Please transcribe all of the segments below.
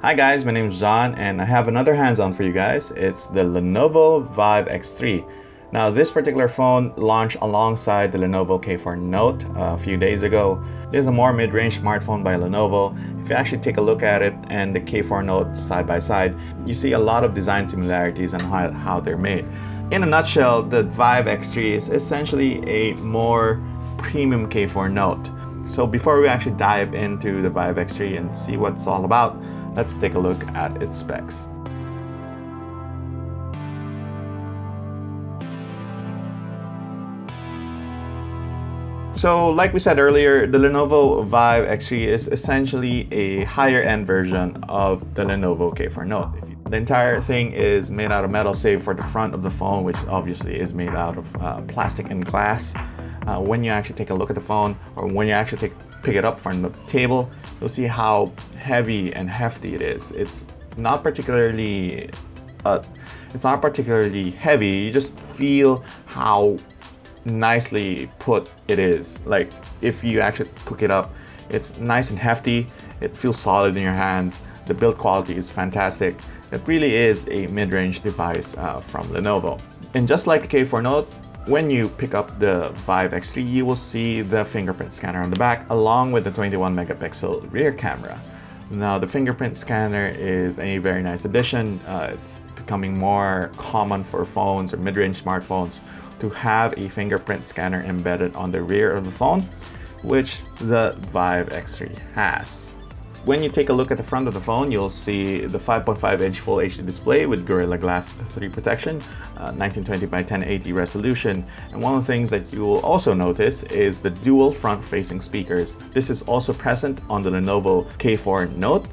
Hi guys, my name is John and I have another hands-on for you guys. It's the Lenovo Vive X3. Now this particular phone launched alongside the Lenovo K4 Note a few days ago. This is a more mid-range smartphone by Lenovo. If you actually take a look at it and the K4 Note side by side, you see a lot of design similarities and how they're made. In a nutshell, the Vive X3 is essentially a more premium K4 Note. So before we actually dive into the Vive X3 and see what it's all about, let's take a look at its specs. So like we said earlier, the Lenovo Vive X3 is essentially a higher end version of the Lenovo K4 Note. The entire thing is made out of metal save for the front of the phone, which obviously is made out of plastic and glass. When you actually take a look at the phone, or when you actually pick it up from the table, you'll see how heavy and hefty it is. It's not particularly heavy. You just feel how nicely put it is. Like if you actually pick it up, it's nice and hefty. It feels solid in your hands. The build quality is fantastic. It really is a mid-range device from Lenovo. And just like the K4 Note, when you pick up the Vive X3, you will see the fingerprint scanner on the back along with the 21 megapixel rear camera. Now the fingerprint scanner is a very nice addition. It's becoming more common for phones or mid-range smartphones to have a fingerprint scanner embedded on the rear of the phone, which the Vive X3 has. When you take a look at the front of the phone, you'll see the 5.5-inch Full HD display with Gorilla Glass 3 protection, 1920 by 1080 resolution. And one of the things that you will also notice is the dual front-facing speakers. This is also present on the Lenovo K4 Note.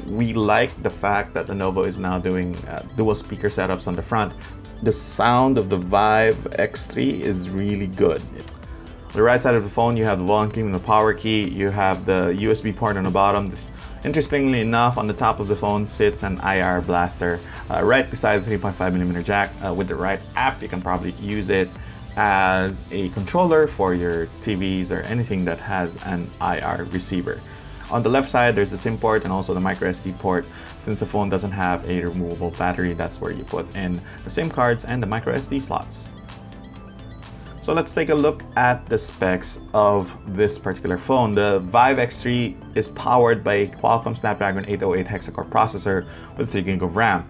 We like the fact that Lenovo is now doing dual speaker setups on the front. The sound of the Vive X3 is really good. On the right side of the phone, you have the volume key and the power key. You have the USB port on the bottom. Interestingly enough, on the top of the phone sits an IR blaster right beside the 3.5mm jack. With the right app, you can probably use it as a controller for your TVs or anything that has an IR receiver. On the left side, there's the SIM port and also the microSD port. Since the phone doesn't have a removable battery, that's where you put in the SIM cards and the microSD slots. So let's take a look at the specs of this particular phone. The Vive X3 is powered by a Qualcomm Snapdragon 808 hexa-core processor with 3 GB of RAM,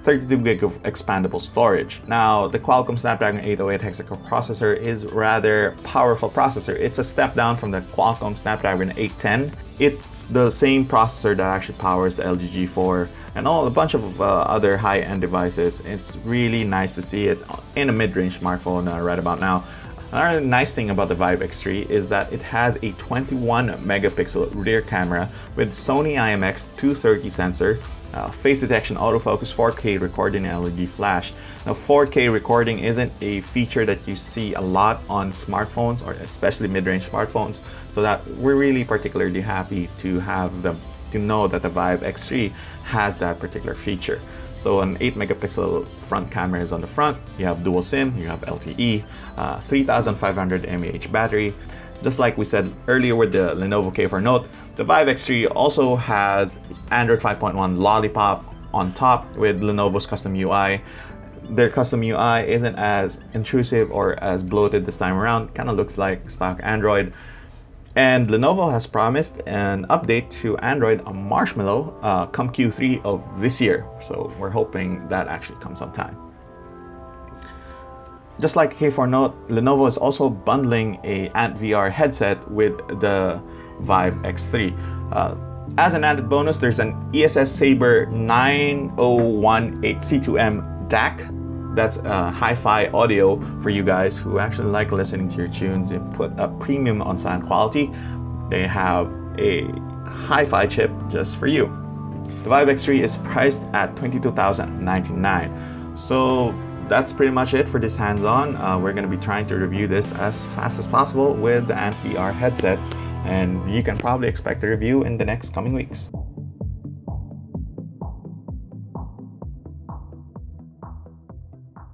32 GB of expandable storage. Now, the Qualcomm Snapdragon 808 hexa-core processor is rather powerful processor. It's a step down from the Qualcomm Snapdragon 810. It's the same processor that actually powers the LG G4 and a bunch of other high-end devices. It's really nice to see it in a mid-range smartphone right about now. Another nice thing about the Vive X3 is that it has a 21 megapixel rear camera with Sony IMX230 sensor, face detection, autofocus, 4K recording, and LED flash. Now 4K recording isn't a feature that you see a lot on smartphones, or especially mid-range smartphones, so that we're really particularly happy to know that the Vive X3 has that particular feature. So an 8 megapixel front camera is on the front. You have dual SIM, you have LTE, 3500 mAh battery. Just like we said earlier with the Lenovo K4 Note, the Vive X3 also has Android 5.1 Lollipop on top with Lenovo's custom UI. Their custom UI isn't as intrusive or as bloated this time around. Kind of looks like stock Android. And Lenovo has promised an update to Android on Marshmallow come Q3 of this year. So we're hoping that actually comes on time. Just like K4 Note, Lenovo is also bundling a AntVR headset with the Vive X3. As an added bonus, there's an ESS Sabre 9018 C2M DAC. That's hi-fi audio for you guys who actually like listening to your tunes and put a premium on sound quality. They have a hi-fi chip just for you. The Vive X3 is priced at $22,099. So that's pretty much it for this hands-on. We're going to be trying to review this as fast as possible with the AntVR headset, and you can probably expect a review in the next coming weeks.